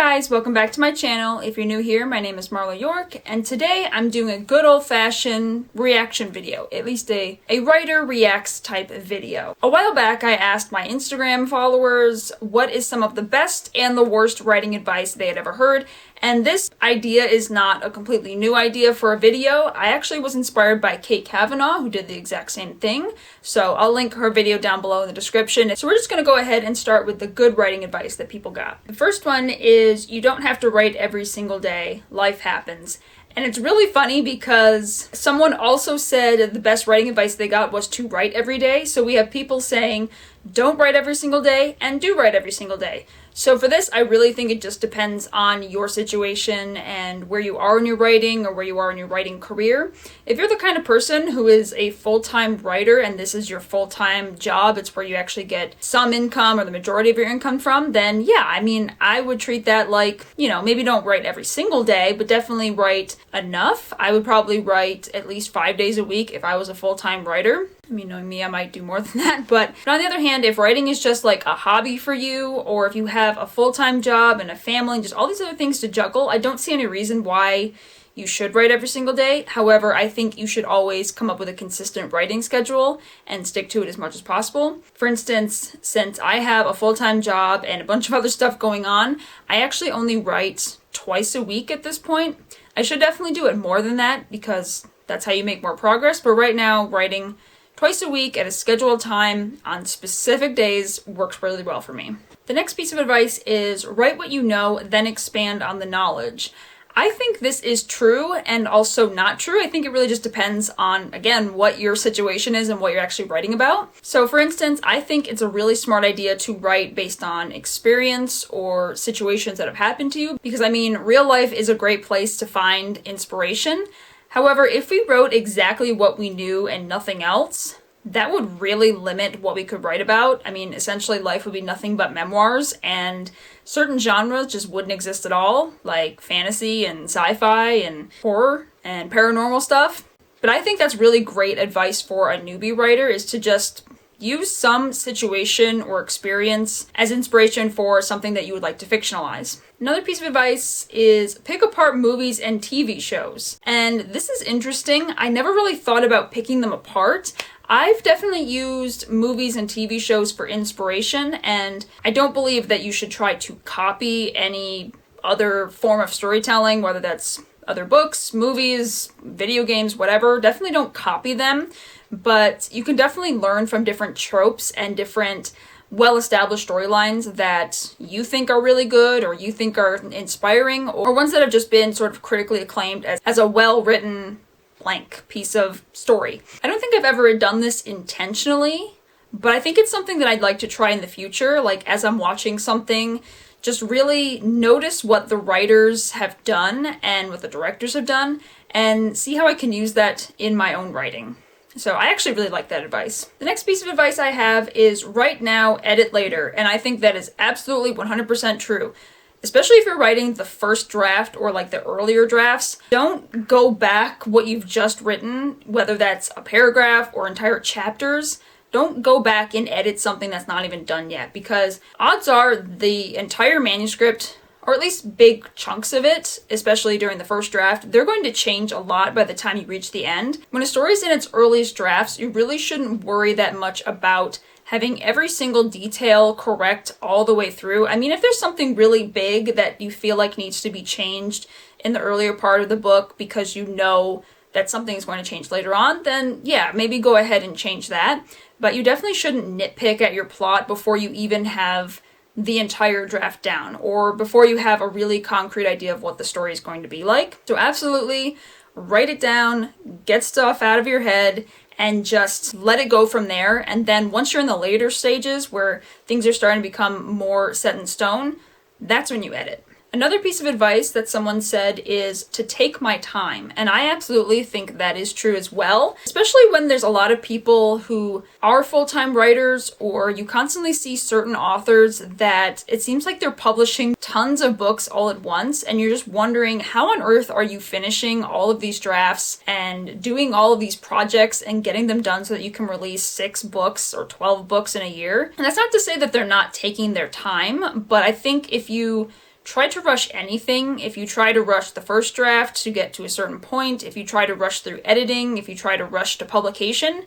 guys, welcome back to my channel. If you're new here, my name is Marlow York, and today I'm doing a good old-fashioned reaction video, at least a writer reacts type video. A while back, I asked my Instagram followers what is some of the best and the worst writing advice they had ever heard, and this idea is not a completely new idea for a video. I actually was inspired by Kate Kavanaugh, who did the exact same thing, so I'll link her video down below in the description. So we're just gonna go ahead and start with the good writing advice that people got. The first one is you don't have to write every single day. Life happens. And it's really funny because someone also said the best writing advice they got was to write every day. So we have people saying don't write every single day and do write every single day. So for this, I really think it just depends on your situation and where you are in your writing or where you are in your writing career. If you're the kind of person who is a full-time writer and this is your full-time job, it's where you actually get some income or the majority of your income from, then yeah, I mean, I would treat that like, maybe don't write every single day, but definitely write enough. I would probably write at least 5 days a week if I was a full-time writer. I mean, knowing me, I might do more than that, but on the other hand, if writing is just like a hobby for you, or if you have a full-time job and a family and just all these other things to juggle, I don't see any reason why you should write every single day. However, I think you should always come up with a consistent writing schedule and stick to it as much as possible. For instance, since I have a full-time job and a bunch of other stuff going on, I actually only write twice a week at this point. I should definitely do it more than that because that's how you make more progress, but right now, writing twice a week at a scheduled time on specific days works really well for me. The next piece of advice is write what you know, then expand on the knowledge. I think this is true and also not true. I think it really just depends on, again, what your situation is and what you're actually writing about. So for instance, I think it's a really smart idea to write based on experience or situations that have happened to you, because I mean, real life is a great place to find inspiration. However, if we wrote exactly what we knew and nothing else, that would really limit what we could write about. I mean, essentially life would be nothing but memoirs, and certain genres just wouldn't exist at all, like fantasy and sci-fi and horror and paranormal stuff. But I think that's really great advice for a newbie writer, is to just use some situation or experience as inspiration for something that you would like to fictionalize. Another piece of advice is pick apart movies and TV shows. And this is interesting. I never really thought about picking them apart. I've definitely used movies and TV shows for inspiration, and I don't believe that you should try to copy any other form of storytelling, whether that's other books, movies, video games, whatever. Definitely don't copy them, but you can definitely learn from different tropes and different well-established storylines that you think are really good or you think are inspiring, or ones that have just been sort of critically acclaimed as a well-written blank piece of story. I don't think I've ever done this intentionally, but I think it's something that I'd like to try in the future. Like as I'm watching something, just really notice what the writers have done and what the directors have done and see how I can use that in my own writing. So I actually really like that advice. The next piece of advice I have is write now, edit later. And I think that is absolutely 100% true. Especially if you're writing the first draft or like the earlier drafts, don't go back what you've just written, whether that's a paragraph or entire chapters. Don't go back and edit something that's not even done yet, because odds are the entire manuscript, or at least big chunks of it, especially during the first draft, they're going to change a lot by the time you reach the end. When a story is in its earliest drafts, you really shouldn't worry that much about having every single detail correct all the way through. I mean, if there's something really big that you feel like needs to be changed in the earlier part of the book because you know that something is going to change later on, then yeah, maybe go ahead and change that. But you definitely shouldn't nitpick at your plot before you even have the entire draft down, or before you have a really concrete idea of what the story is going to be like. So absolutely write it down, get stuff out of your head, and just let it go from there. And then once you're in the later stages where things are starting to become more set in stone, that's when you edit. Another piece of advice that someone said is to take my time, and I absolutely think that is true as well, especially when there's a lot of people who are full-time writers, or you constantly see certain authors that it seems like they're publishing tons of books all at once, and you're just wondering how on earth are you finishing all of these drafts and doing all of these projects and getting them done so that you can release 6 books or 12 books in a year. And that's not to say that they're not taking their time, but I think if you try to rush anything. If you try to rush the first draft to get to a certain point, if you try to rush through editing, if you try to rush to publication,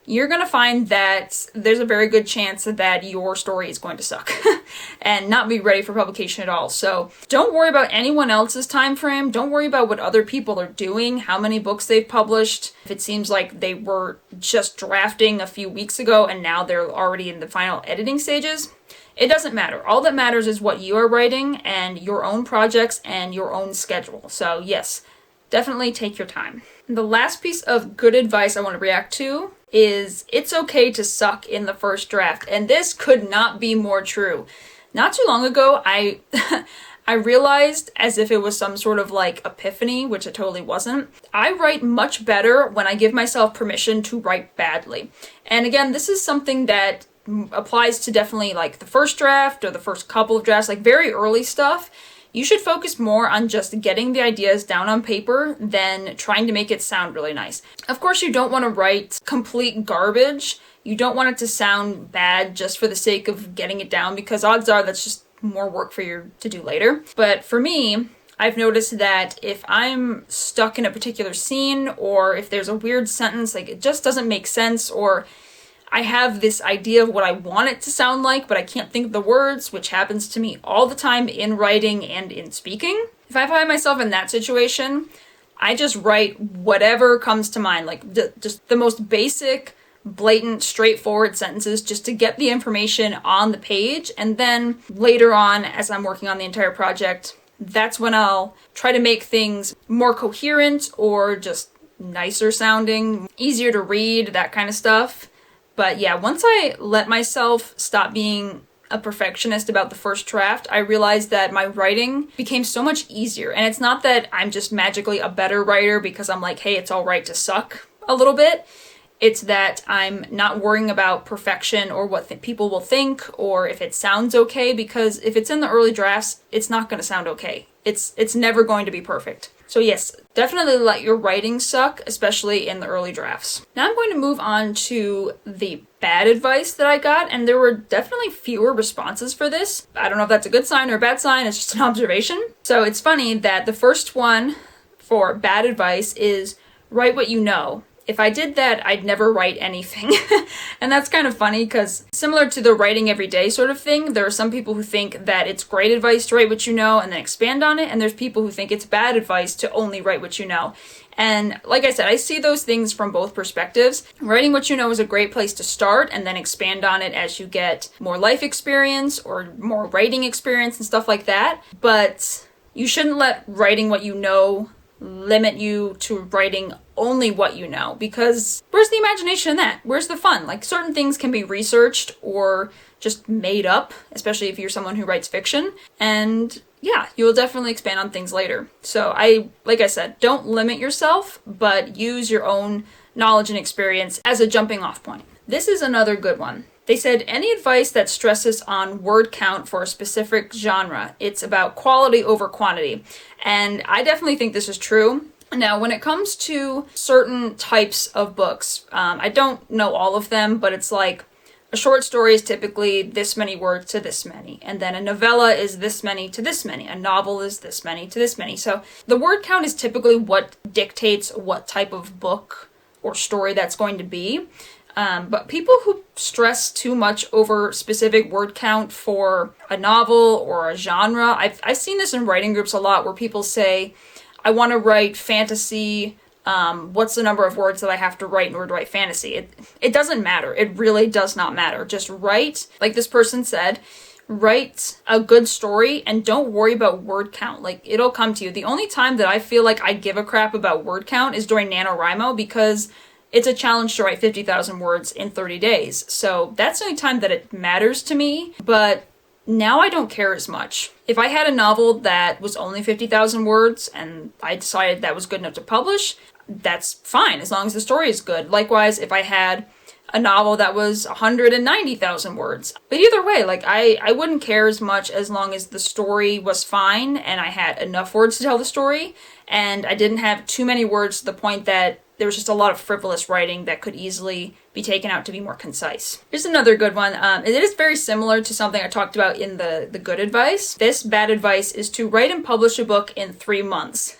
you're going to find that there's a very good chance that your story is going to suck and not be ready for publication at all. So don't worry about anyone else's time frame. Don't worry about what other people are doing, how many books they've published. If it seems like they were just drafting a few weeks ago and now they're already in the final editing stages, it doesn't matter. All that matters is what you are writing and your own projects and your own schedule. So yes, definitely take your time. The last piece of good advice I want to react to is it's okay to suck in the first draft. And this could not be more true. Not too long ago, I realized, as if it was some sort of like epiphany, which it totally wasn't, I write much better when I give myself permission to write badly. And again, this is something that applies to definitely like the first draft or the first couple of drafts, like very early stuff. You should focus more on just getting the ideas down on paper than trying to make it sound really nice. Of course, you don't want to write complete garbage. You don't want it to sound bad just for the sake of getting it down, because odds are that's just more work for you to do later. But for me, I've noticed that if I'm stuck in a particular scene, or if there's a weird sentence, like it just doesn't make sense, or I have this idea of what I want it to sound like, but I can't think of the words, which happens to me all the time in writing and in speaking. If I find myself in that situation, I just write whatever comes to mind, like just the most basic, blatant, straightforward sentences just to get the information on the page. And then later on, as I'm working on the entire project, that's when I'll try to make things more coherent or just nicer sounding, easier to read, that kind of stuff. But yeah, once I let myself stop being a perfectionist about the first draft, I realized that my writing became so much easier. And it's not that I'm just magically a better writer because I'm like, hey, it's all right to suck a little bit. It's that I'm not worrying about perfection or what people will think or if it sounds okay, because if it's in the early drafts, it's not going to sound okay. It's never going to be perfect. So yes, definitely let your writing suck, especially in the early drafts. Now I'm going to move on to the bad advice that I got, and there were definitely fewer responses for this. I don't know if that's a good sign or a bad sign, it's just an observation. So it's funny that the first one for bad advice is write what you know. If I did that, I'd never write anything. And that's kind of funny because similar to the writing every day sort of thing, there are some people who think that it's great advice to write what you know and then expand on it. And there's people who think it's bad advice to only write what you know. And like I said, I see those things from both perspectives. Writing what you know is a great place to start and then expand on it as you get more life experience or more writing experience and stuff like that. But you shouldn't let writing what you know limit you to writing only what you know, because where's the imagination in that? Where's the fun? Like, certain things can be researched or just made up, especially if you're someone who writes fiction, and yeah, you will definitely expand on things later. So like I said, don't limit yourself, but use your own knowledge and experience as a jumping off point. This is another good one. They said, any advice that stresses on word count for a specific genre, it's about quality over quantity. And I definitely think this is true. Now, when it comes to certain types of books, I don't know all of them, but it's like a short story is typically this many words to this many. And then a novella is this many to this many. A novel is this many to this many. So the word count is typically what dictates what type of book or story that's going to be. But people who stress too much over specific word count for a novel or a genre, I've seen this in writing groups a lot where people say, I want to write fantasy, what's the number of words that I have to write in order to write fantasy? It doesn't matter. It really does not matter. Just write, like this person said, write a good story and don't worry about word count. Like, it'll come to you. The only time that I feel like I give a crap about word count is during NaNoWriMo, because it's a challenge to write 50,000 words in 30 days. So that's the only time that it matters to me. But now I don't care as much. If I had a novel that was only 50,000 words and I decided that was good enough to publish, that's fine as long as the story is good. Likewise, if I had a novel that was 190,000 words. But either way, like I wouldn't care as much as long as the story was fine and I had enough words to tell the story and I didn't have too many words to the point that there was just a lot of frivolous writing that could easily be taken out to be more concise. Here's another good one. It is very similar to something I talked about in the good advice. This bad advice is to write and publish a book in 3 months.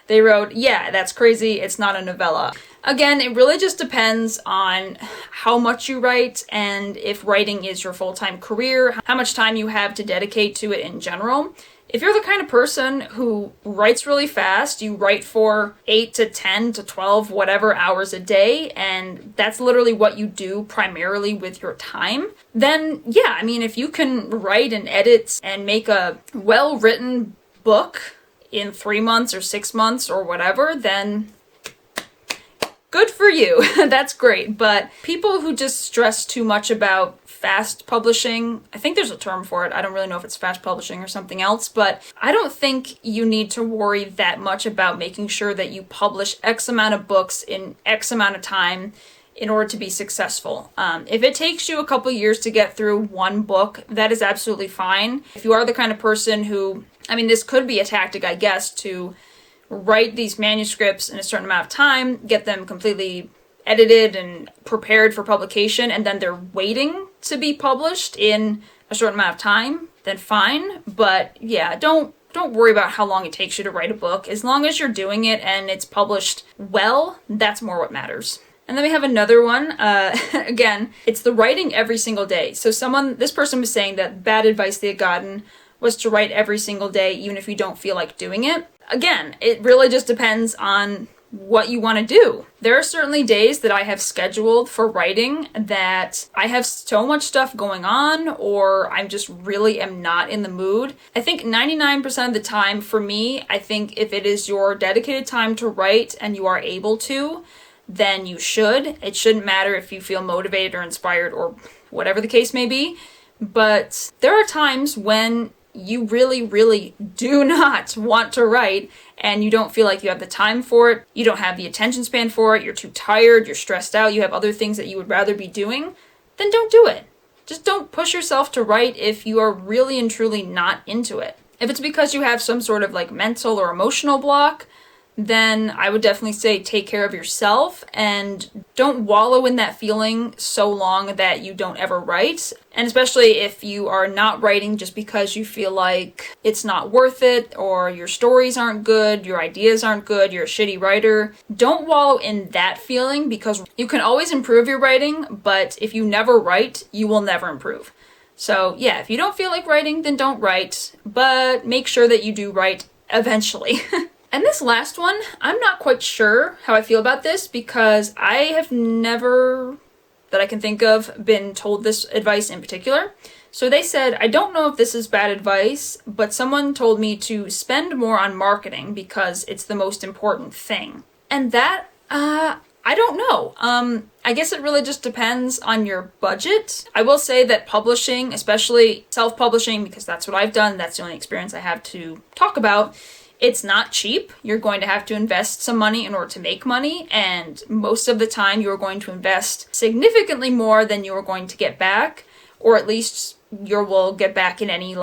They wrote, yeah, that's crazy. It's not a novella. Again, it really just depends on how much you write and if writing is your full-time career, how much time you have to dedicate to it in general. If you're the kind of person who writes really fast, you write for 8 to 10 to 12, whatever hours a day, and that's literally what you do primarily with your time, then yeah, I mean, if you can write and edit and make a well-written book in 3 months or 6 months or whatever, then good for you. That's great. But people who just stress too much about fast publishing, I think there's a term for it. I don't really know if it's fast publishing or something else, but I don't think you need to worry that much about making sure that you publish X amount of books in X amount of time in order to be successful. If it takes you a couple years to get through one book, that is absolutely fine. If you are the kind of person who, I mean, this could be a tactic, I guess, to write these manuscripts in a certain amount of time, get them completely edited and prepared for publication, and then they're waiting to be published in a certain amount of time, then fine. But yeah, don't worry about how long it takes you to write a book. As long as you're doing it and it's published well, that's more what matters. And then we have another one. Again, it's the writing every single day. So this person was saying that bad advice they had gotten was to write every single day, even if you don't feel like doing it. Again, it really just depends on what you want to do. There are certainly days that I have scheduled for writing that I have so much stuff going on, or I'm just really am not in the mood. I think 99% of the time for me, I think if it is your dedicated time to write and you are able to, then you should. It shouldn't matter if you feel motivated or inspired or whatever the case may be. But there are times when you really, really do not want to write and you don't feel like you have the time for it, you don't have the attention span for it, you're too tired, you're stressed out, you have other things that you would rather be doing, then don't do it. Just don't push yourself to write if you are really and truly not into it. If it's because you have some sort of like mental or emotional block, then I would definitely say take care of yourself and don't wallow in that feeling so long that you don't ever write. And especially if you are not writing just because you feel like it's not worth it or your stories aren't good, your ideas aren't good, you're a shitty writer. Don't wallow in that feeling because you can always improve your writing, but if you never write, you will never improve. So yeah, if you don't feel like writing, then don't write, but make sure that you do write eventually. And this last one, I'm not quite sure how I feel about this because I have never, that I can think of, been told this advice in particular. So they said, I don't know if this is bad advice, but someone told me to spend more on marketing because it's the most important thing. And that, I don't know. I guess it really just depends on your budget. I will say that publishing, especially self-publishing, because that's what I've done, that's the only experience I have to talk about, it's not cheap. You're going to have to invest some money in order to make money, and most of the time you're going to invest significantly more than you're going to get back, or at least you will get back in any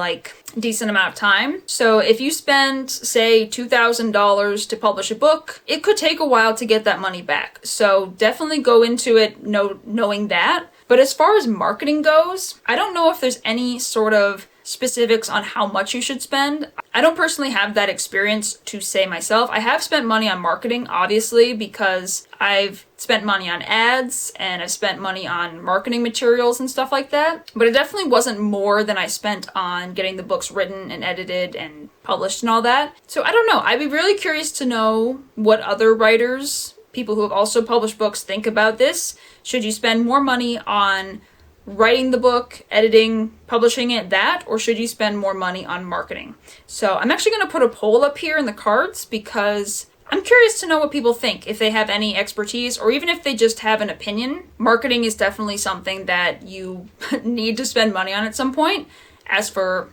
decent amount of time. So if you spend, say, $2,000 to publish a book, it could take a while to get that money back. So definitely go into it knowing that. But as far as marketing goes, I don't know if there's any sort of specifics on how much you should spend. I don't personally have that experience to say myself. I have spent money on marketing, obviously, because I've spent money on ads and I've spent money on marketing materials and stuff like that. But it definitely wasn't more than I spent on getting the books written and edited and published and all that. So I don't know. I'd be really curious to know what other writers, people who have also published books, think about this. Should you spend more money on writing the book, editing, publishing it, or should you spend more money on marketing? So I'm actually going to put a poll up here in the cards because I'm curious to know what people think, if they have any expertise or even if they just have an opinion. Marketing is definitely something that you need to spend money on at some point. As for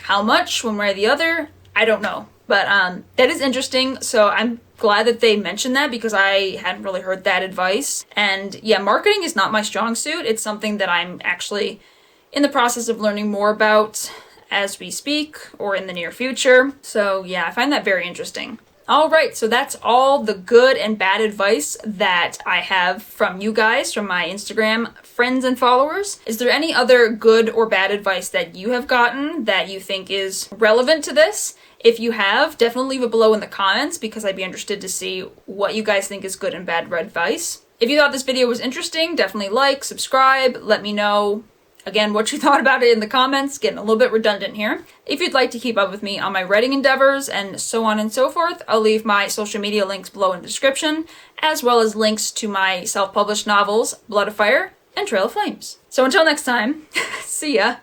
how much, one way or the other, I don't know. But that is interesting, so I'm glad that they mentioned that because I hadn't really heard that advice. And yeah, marketing is not my strong suit. It's something that I'm actually in the process of learning more about as we speak or in the near future. So yeah, I find that very interesting. Alright, so that's all the good and bad advice that I have from you guys, from my Instagram friends and followers. Is there any other good or bad advice that you have gotten that you think is relevant to this? If you have, definitely leave it below in the comments because I'd be interested to see what you guys think is good and bad advice. If you thought this video was interesting, definitely like, subscribe, let me know again what you thought about it in the comments. Getting a little bit redundant here. If you'd like to keep up with me on my writing endeavors and so on and so forth, I'll leave my social media links below in the description, as well as links to my self-published novels, Blood of Fire and Trail of Flames. So until next time, see ya!